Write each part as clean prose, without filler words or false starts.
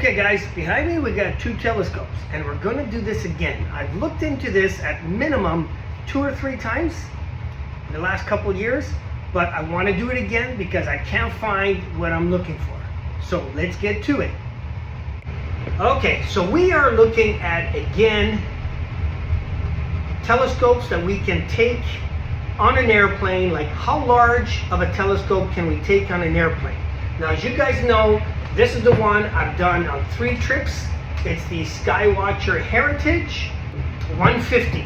Okay guys, behind me we got two telescopes and we're going to do this again. I've looked into this at minimum 2 or 3 times in the last couple of years, but I want to do it again because I can't find what I'm looking for. So let's get to it. Okay, so we are looking at, again, telescopes that we can take on an airplane. Like, how large of a telescope can we take on an airplane? Now, as you guys know, this is the one I've done on 3 trips. It's the Skywatcher Heritage 150.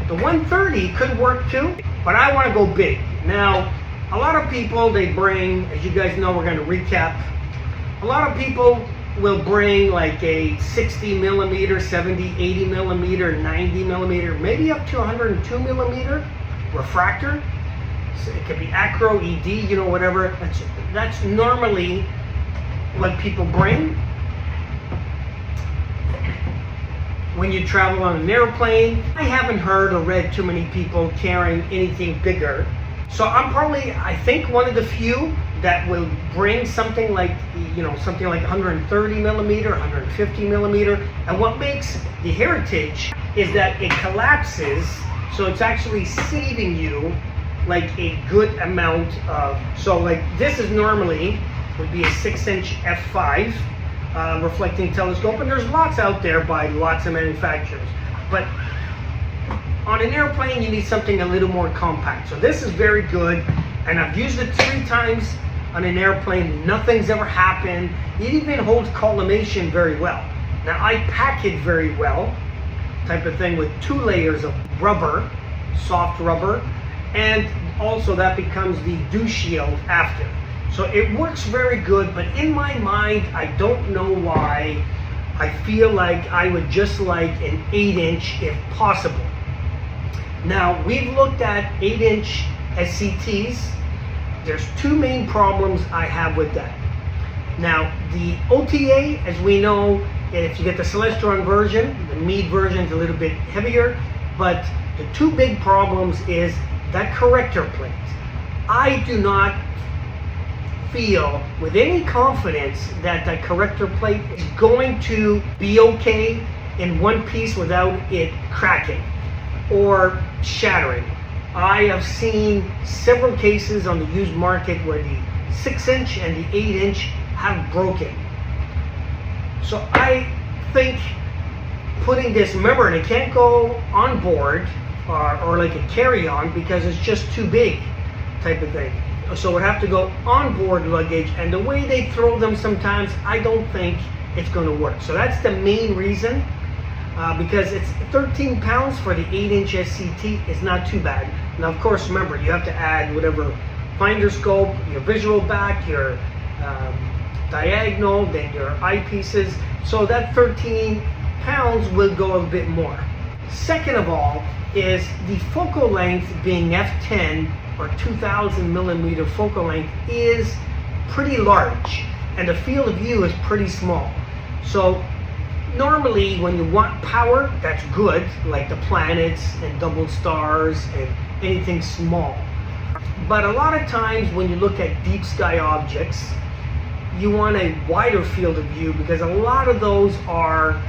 The 130 could work too, but I want to go big. Now, a lot of people, they bring, as you guys know, we're going to recap. A lot of people will bring like a 60 millimeter, 70, 80 millimeter, 90 millimeter, maybe up to 102 millimeter refractor. So it could be acro, ED, you know, whatever. That's normally what people bring when you travel on an airplane. I haven't heard or read too many people carrying anything bigger. So I'm probably, I think, one of the few that will bring something like, you know, something like 130 millimeter, 150 millimeter. And what makes the Heritage is that it collapses, so it's actually saving you like a good amount of, so like this is normally would be a 6-inch f5 reflecting telescope, and there's lots out there by lots of manufacturers, but on an airplane you need something a little more compact. So this is very good, and I've used it 3 times on an airplane. Nothing's ever happened. It even holds collimation very well. Now, I pack it very well, type of thing, with 2 layers of rubber, soft rubber, and also that becomes the dew shield after. So it works very good, but in my mind, I don't know why, I feel like I would just like an 8-inch if possible. Now, we've looked at 8-inch SCTs. There's 2 main problems I have with that. Now, the OTA, as we know, if you get the Celestron version, the Meade version is a little bit heavier, but the 2 big problems is that corrector plate. I do not feel with any confidence that that corrector plate is going to be okay in one piece without it cracking or shattering. I have seen several cases on the used market where the 6-inch and the 8-inch have broken. So I think putting this, remember, and it can't go on board or like a carry-on because it's just too big type of thing. So it would have to go on board luggage, and the way they throw them sometimes, I don't think it's going to work. So that's the main reason, because it's 13 pounds for the 8-inch SCT. It's not too bad. Now, of course, remember, you have to add whatever finder scope, your visual back, your diagonal, then your eyepieces. So that 13 pounds will go a bit more. Second of all is the focal length being f10 or 2000 millimeter focal length is pretty large, and the field of view is pretty small. So normally when you want power, that's good, like the planets and double stars and anything small. But a lot of times when you look at deep sky objects, you want a wider field of view because a lot of those are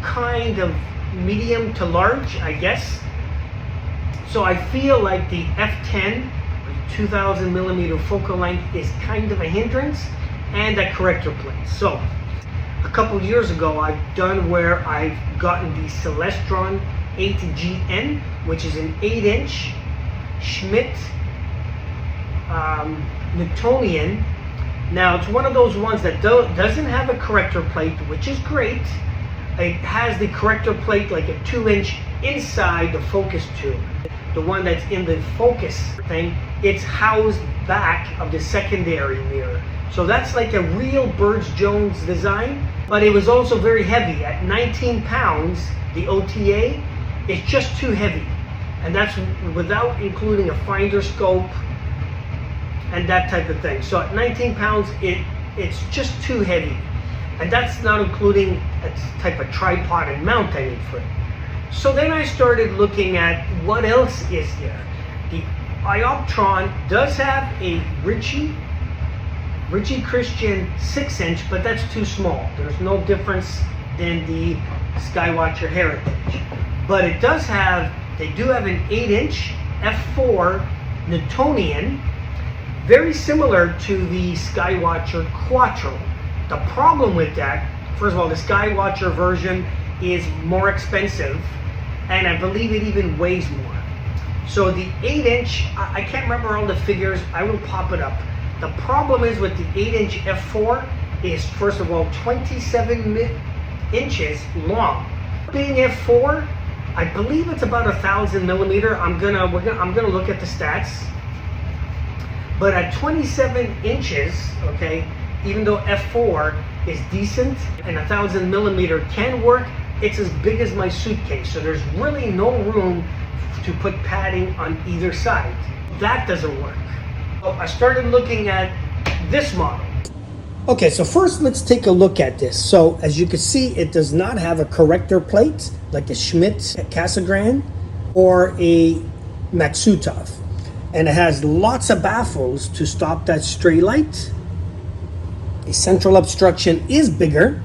kind of medium to large, I guess. So I feel like the f10, 2000 millimeter focal length, is kind of a hindrance, and that corrector plate. So a couple years ago, I've done where I've gotten the Celestron 8GN, which is an 8-inch Schmidt Newtonian. Now, it's one of those ones that doesn't have a corrector plate, which is great. It has the corrector plate like a 2-inch inside the focus tube. The one that's in the focus thing, it's housed back of the secondary mirror. So that's like a real Burge-Jones design, but it was also very heavy. At 19 pounds, the OTA is just too heavy. And that's without including a finder scope and that type of thing. So at 19 pounds, it's just too heavy. And that's not including a type of tripod and mount I need for it. So then I started looking at what else is there. The Ioptron does have a Ritchie Ritchie Christian 6-inch, but that's too small. There's no difference in the Skywatcher Heritage. But it does have, they do have an 8-inch f4 Newtonian, very similar to the Skywatcher Quattro. The problem with that, first of all, the Skywatcher version is more expensive, and I believe it even weighs more. So the 8-inch, I can't remember all the figures, I will pop it up. The problem is with the 8-inch f4 is, first of all, 27 inches long. Being f4, I believe it's about 1,000 millimeter. I'm gonna look at the stats. But at 27 inches, okay, even though f4 is decent and 1,000 millimeter can work, it's as big as my suitcase. So there's really no room to put padding on either side. That doesn't work. So I started looking at this model. Okay, so first let's take a look at this. So as you can see, it does not have a corrector plate like a Schmidt Cassegrain or a Maksutov. And it has lots of baffles to stop that stray light. A central obstruction is bigger.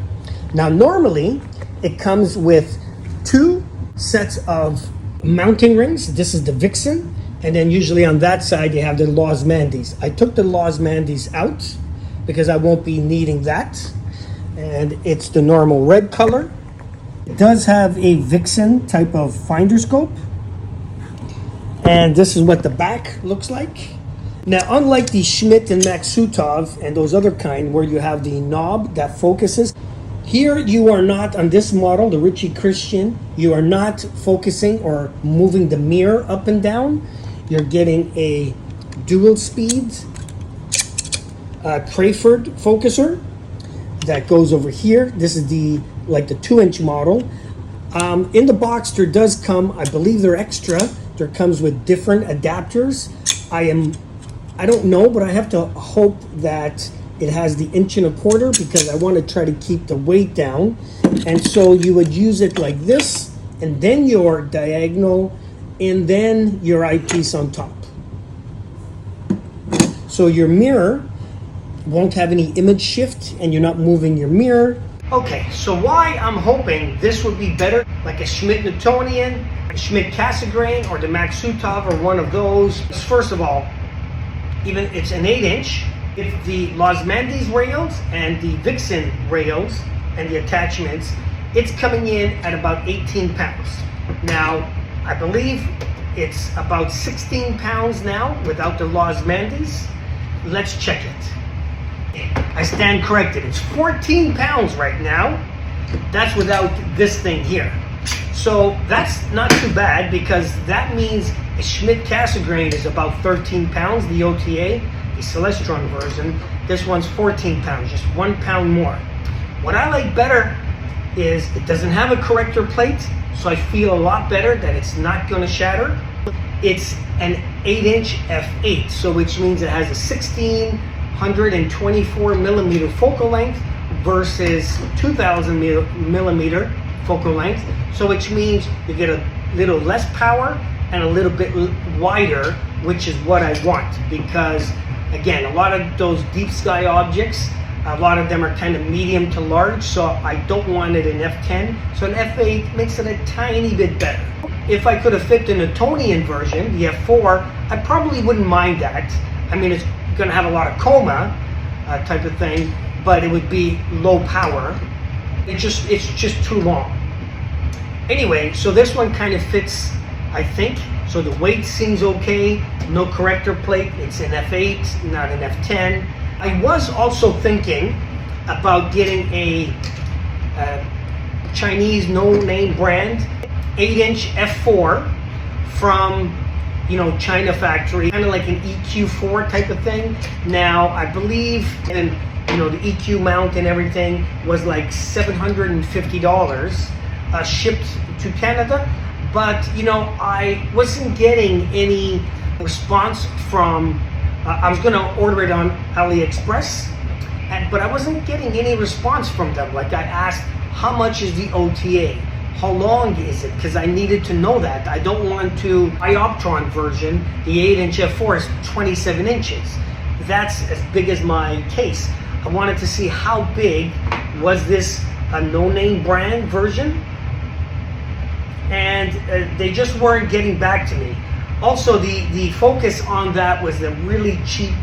Now normally it comes with 2 sets of mounting rings. This is the Vixen, and then usually on that side you have the Losmandyes. I took the Losmandyes out because I won't be needing that, and it's the normal red color. It does have a Vixen type of finder scope, and this is what the back looks like. Now, unlike the Schmidt and Maksutov and those other kind where you have the knob that focuses, here you are not, on this model, the Ritchie Christian, you are not focusing or moving the mirror up and down. You're getting a dual speed Crayford focuser that goes over here. This is the 2-inch model. In the box there does come, I believe they're extra, there comes with different adapters. I don't know, but I have to hope that it has the 1.25 inch because I want to try to keep the weight down. And so you would use it like this, and then your diagonal, and then your eyepiece on top. So your mirror won't have any image shift, and you're not moving your mirror. Okay, so why I'm hoping this would be better, like a Schmidt Newtonian, a Schmidt Cassegrain, or the Maksutov, or one of those. First of all, even it's an 8-inch. If the Losmandyes rails and the Vixen rails and the attachments, it's coming in at about 18 pounds. Now, I believe it's about 16 pounds now without the Losmandyes. Let's check it. I stand corrected. It's 14 pounds right now. That's without this thing here. So that's not too bad, because that means a Schmidt Cassegrain is about 13 pounds, the OTA, the Celestron version. This one's 14 pounds, just 1 pound more. What I like better is it doesn't have a corrector plate, so I feel a lot better that it's not going to shatter. It's an 8-inch f8, so which means it has a 1624 millimeter focal length versus 2000 millimeter focal length, so which means you get a little less power and a little bit wider, which is what I want, because again, a lot of those deep sky objects, a lot of them are kind of medium to large, so I don't want it in f10, so an f8 makes it a tiny bit better. If I could have fit the Newtonian version, the f4, I probably wouldn't mind that. I mean, it's going to have a lot of coma type of thing, but it would be low power. It's just too long. Anyway, so this one kind of fits, I think. So the weight seems okay. No corrector plate. It's an f8, not an f10. I was also thinking about getting a Chinese no-name brand 8-inch f4 from, China factory, kind of like an EQ4 type of thing. Now, I believe, and the EQ mount and everything was like $750 shipped to Canada, but I wasn't getting any response from. I was going to order it on AliExpress, but I wasn't getting any response from them. Like, I asked, how much is the OTA? How long is it? Because I needed to know that. I don't want to. My Optron version, the 8-inch f4 is 27 inches. that's as big as my case. I wanted to see how big was this a no-name brand version, and they just weren't getting back to me. Also, the focus on that was the really cheap,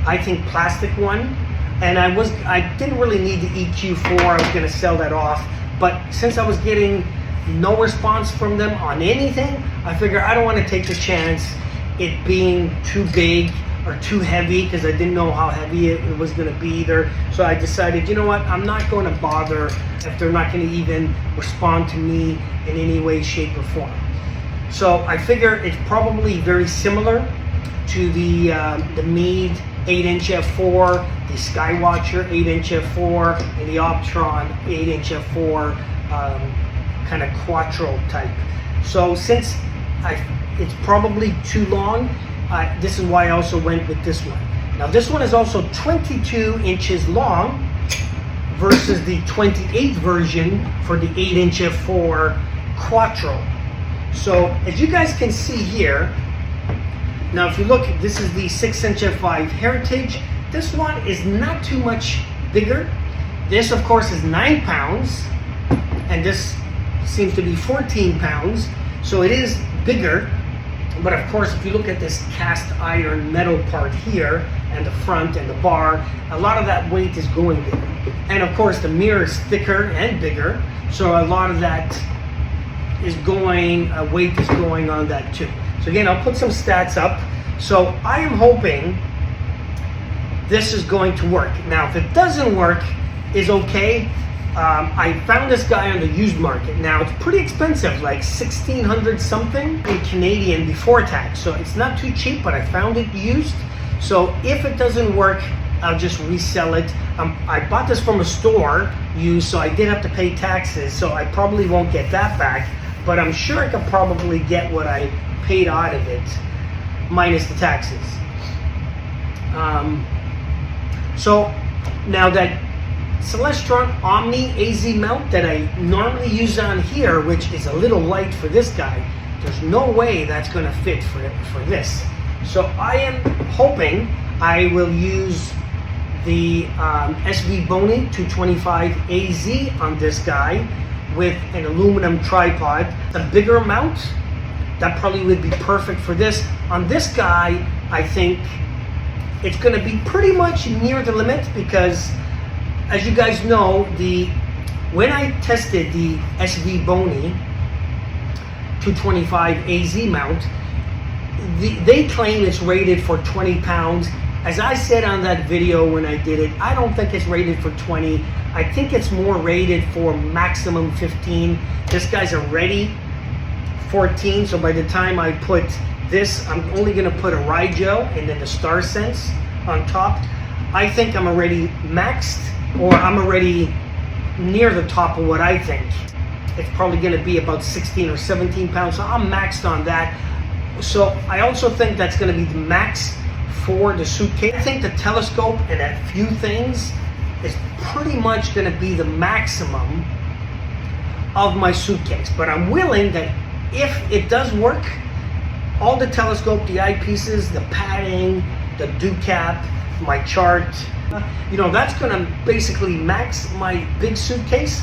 I think, plastic one, and I didn't really need the EQ4. I was going to sell that off, but since I was getting no response from them on anything, I figured I don't want to take the chance it being too big or too heavy, because I didn't know how heavy it was going to be either. So I decided, you know what, I'm not going to bother if they're not going to even respond to me in any way, shape, or form. So I figure it's probably very similar to the Meade 8-inch f4, the Skywatcher 8-inch f4, and the Optron 8-inch f4 kind of quattro type. So since it's probably too long, this is why I also went with this one. Now this one is also 22 inches long versus the 28 version for the 8-inch f4 quattro. So as you guys can see here, now if you look, this is the 6-inch f5 Heritage. This one is not too much bigger. This of course is 9 pounds, and this seems to be 14 pounds. So it is bigger, but of course if you look at this cast iron metal part here and the front and the bar, a lot of that weight is going there. And of course the mirror is thicker and bigger, so a lot of that is going, weight is going on that too. So again, I'll put some stats up. So I am hoping this is going to work. Now if it doesn't work, is okay. I found this guy on the used market. Now it's pretty expensive, like 1,600 something in Canadian before tax. So it's not too cheap, but I found it used. So if it doesn't work, I'll just resell it. I bought this from a store used, so I did have to pay taxes. So I probably won't get that back, but I'm sure I could probably get what I paid out of it, minus the taxes. So now that Celestron Omni AZ mount that I normally use on here, which is a little light for this guy, there's no way that's going to fit for this. So I am hoping I will use the SV Bony 225 AZ on this guy with an aluminum tripod. A bigger mount, that probably would be perfect for this. On this guy, I think it's going to be pretty much near the limit, because as you guys know, when I tested the SV Bony 225 AZ mount, they claim it's rated for 20 pounds. As I said on that video when I did it, I don't think it's rated for 20. I think it's more rated for maximum 15. This guy's already 14, so by the time I put this, I'm only going to put a Rigel and then the Star Sense on top. I think I'm already maxed, or I'm already near the top of what I think. It's probably going to be about 16 or 17 pounds, so I'm maxed on that. So I also think that's going to be the max for the suitcase. I think the telescope and a few things is pretty much going to be the maximum of my suitcase. But I'm willing that if it does work, all the telescope, the eyepieces, the padding, the dew cap, my chart, you know, that's going to basically max my big suitcase.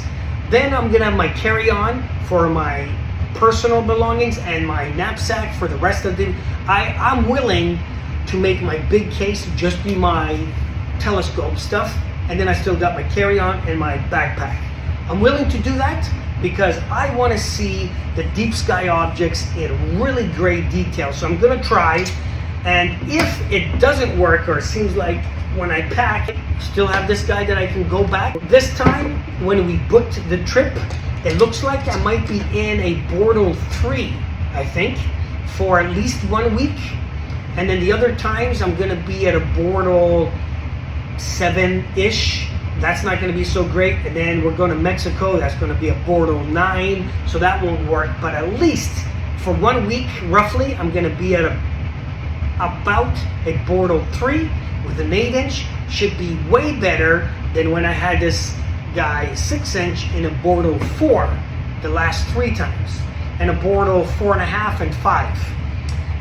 Then I'm going to have my carry-on for my personal belongings and my knapsack for the rest of the... I'm willing to make my big case just be my telescope stuff, and then I still got my carry-on and my backpack. I'm willing to do that because I want to see the deep sky objects in really great detail. So I'm going to try, and if it doesn't work, or it seems like when I pack, still have this guy that I can go back. This time, when we booked the trip, it looks like I might be in a Bordeaux 3, I think, for at least 1 week. And then the other times, I'm going to be at a Bordeaux 7-ish. That's not going to be so great. And then we're going to Mexico. That's going to be a Bordeaux 9. So that won't work. But at least for 1 week, roughly, I'm going to be at about a Bordeaux 3 with an 8-inch. Should be way better than when I had this guy 6-inch in a Bordeaux 4 the last 3 times. And a Bordeaux 4.5 and 5.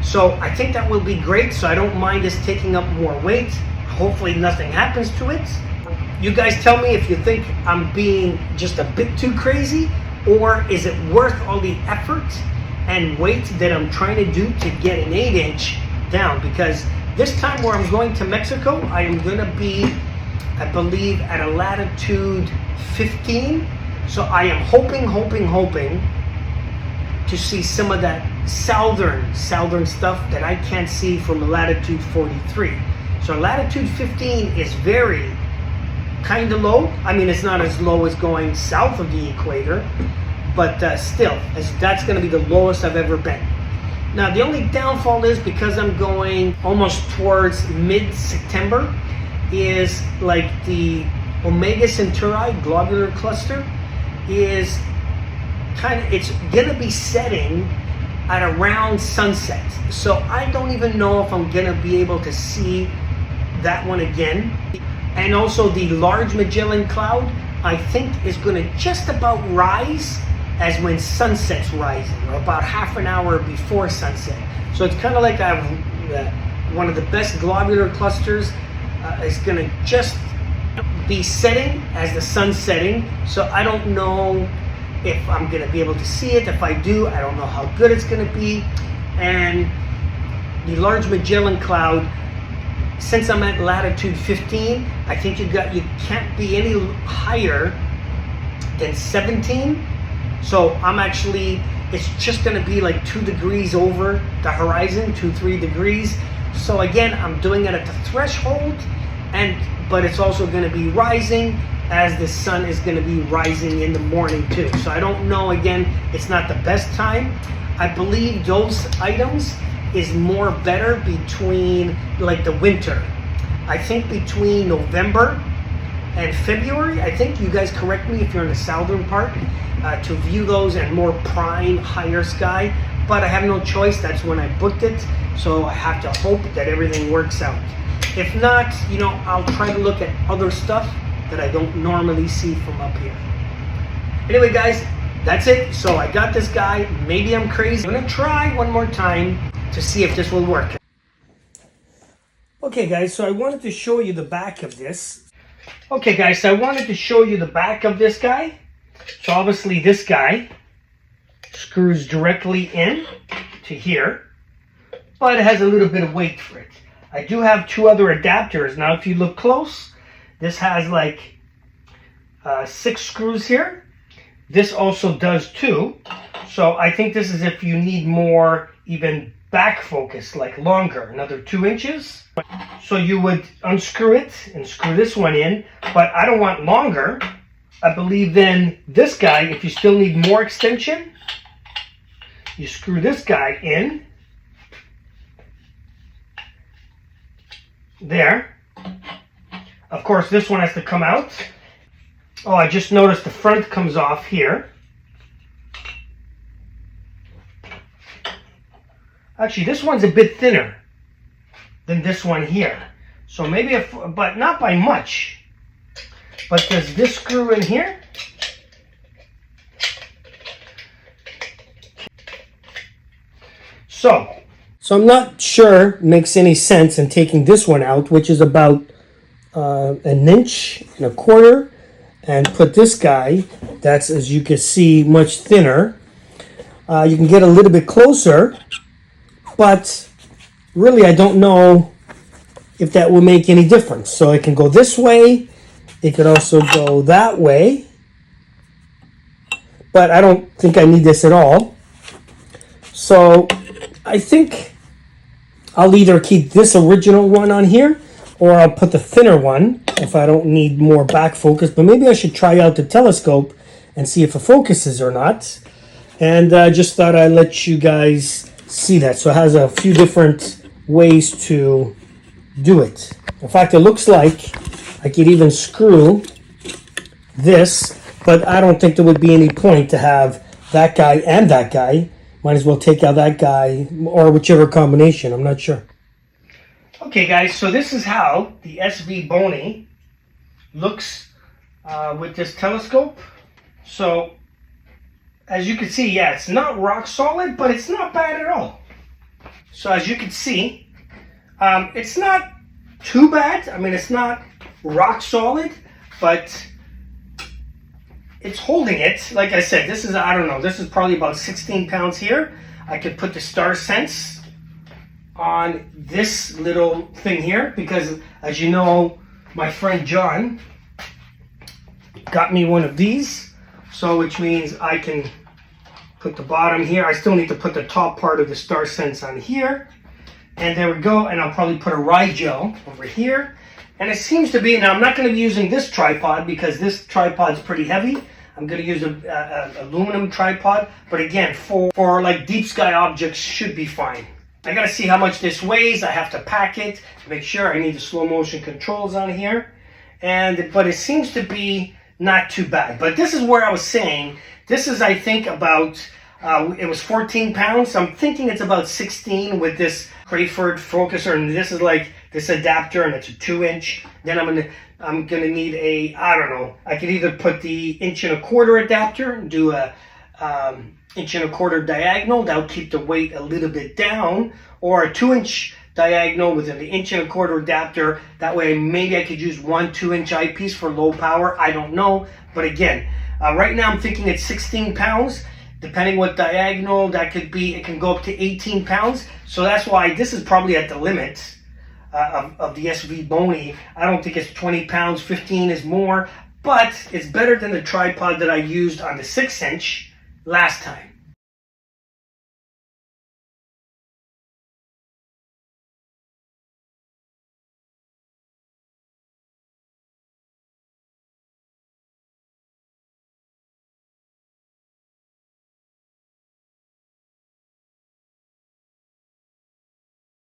So I think that will be great. So I don't mind this taking up more weight. hopefully nothing happens to it. You guys tell me if you think I'm being just a bit too crazy, or is it worth all the effort and weight that I'm trying to do to get an 8-inch down? Because this time where I'm going to Mexico, I am going to be, I believe, at a latitude 15. So I am hoping to see some of that southern stuff that I can't see from latitude 43. So latitude 15 is very kind of low. I mean, it's not as low as going south of the equator, but still, that's going to be the lowest I've ever been. Now, the only downfall is because I'm going almost towards mid-September, is like the Omega Centauri globular cluster is kind of, it's going to be setting at around sunset. So I don't even know if I'm going to be able to see that one again. And also the Large Magellan Cloud, I think, is going to just about rise as when sunset's rising, or about half an hour before sunset. So it's kind of like I have one of the best globular clusters is going to just be setting as the sun's setting. So I don't know if I'm going to be able to see it. If I do, I don't know how good it's going to be. And the Large Magellan Cloud, since I'm at latitude 15, I think you can't be any higher than 17. So I'm actually, it's just going to be like 2 degrees over the horizon, 2-3 degrees. So again, I'm doing it at the threshold, but it's also going to be rising as the sun is going to be rising in the morning too. So I don't know, again, it's not the best time. I believe those items is more better between like the winter. I think between November and February, I think, you guys correct me if you're in the southern part, to view those in more prime, higher sky. But I have no choice, that's when I booked it. So I have to hope that everything works out. If not, I'll try to look at other stuff that I don't normally see from up here. Anyway, guys, that's it. So I got this guy. Maybe I'm crazy. I'm gonna try one more time to see if this will work. Okay, guys, so I wanted to show you the back of this. Okay, guys, so I wanted to show you the back of this guy. So obviously this guy screws directly in to here, but it has a little bit of weight for it. I do have 2 other adapters. Now, if you look close, this has like 6 screws here. This also does too. So I think this is if you need more even back focus, like longer, another 2 inches. So you would unscrew it and screw this one in, but I don't want longer. I believe then this guy, if you still need more extension, you screw this guy in. There. Of course, this one has to come out. Oh, I just noticed the front comes off here. Actually, this one's a bit thinner than this one here. So maybe, but not by much. But does this screw in here? So I'm not sure it makes any sense in taking this one out, which is about 1.25 inches, and put this guy, that's, as you can see, much thinner. You can get a little bit closer, but really I don't know if that will make any difference. So it can go this way, it could also go that way, but I don't think I need this at all. So I think I'll either keep this original one on here, or I'll put the thinner one if I don't need more back focus. But maybe I should try out the telescope and see if it focuses or not. And I just thought I'd let you guys see that. So it has a few different ways to do it. In fact, it looks like I could even screw this, but I don't think there would be any point to have that guy and that guy. Might as well take out that guy, or whichever combination, I'm not sure. Okay, guys, so this is how the SV Bony looks with this telescope. So, as you can see, yeah, it's not rock solid, but it's not bad at all. So, as you can see, it's not too bad. I mean, it's not rock solid, but it's holding it. Like I said, this is, I don't know, this is probably about 16 pounds here. I could put the Star Sense on this little thing here because, as you know, my friend John got me one of these. So which means I can put the bottom here. I still need to put the top part of the Star Sense on here. And there we go. And I'll probably put a rye gel over here. And it seems to be, now I'm not going to be using this tripod because this tripod's pretty heavy. I'm going to use a aluminum tripod. But again, for like deep sky objects should be fine. I got to see how much this weighs. I have to pack it to make sure. I need the slow motion controls on here. But it seems to be not too bad. But this is where I was saying, this is, I think, about, it was 14 pounds. So I'm thinking it's about 16 with this Crayford focuser. And this is like this adapter, and it's a 2-inch. Then I'm gonna need a, I don't know, I could either put the 1.25 inch adapter and do a 1.25 inch diagonal. That'll keep the weight a little bit down, or a 2-inch diagonal with an 1.25 inch adapter. That way maybe I could use one 2-inch eyepiece for low power. I don't know. But again, right now I'm thinking it's 16 pounds. Depending what diagonal, that could be, it can go up to 18 pounds. So that's why this is probably at the limit of the SV Bony. I don't think it's 20 pounds, 15 is more, but it's better than the tripod that I used on the 6-inch last time.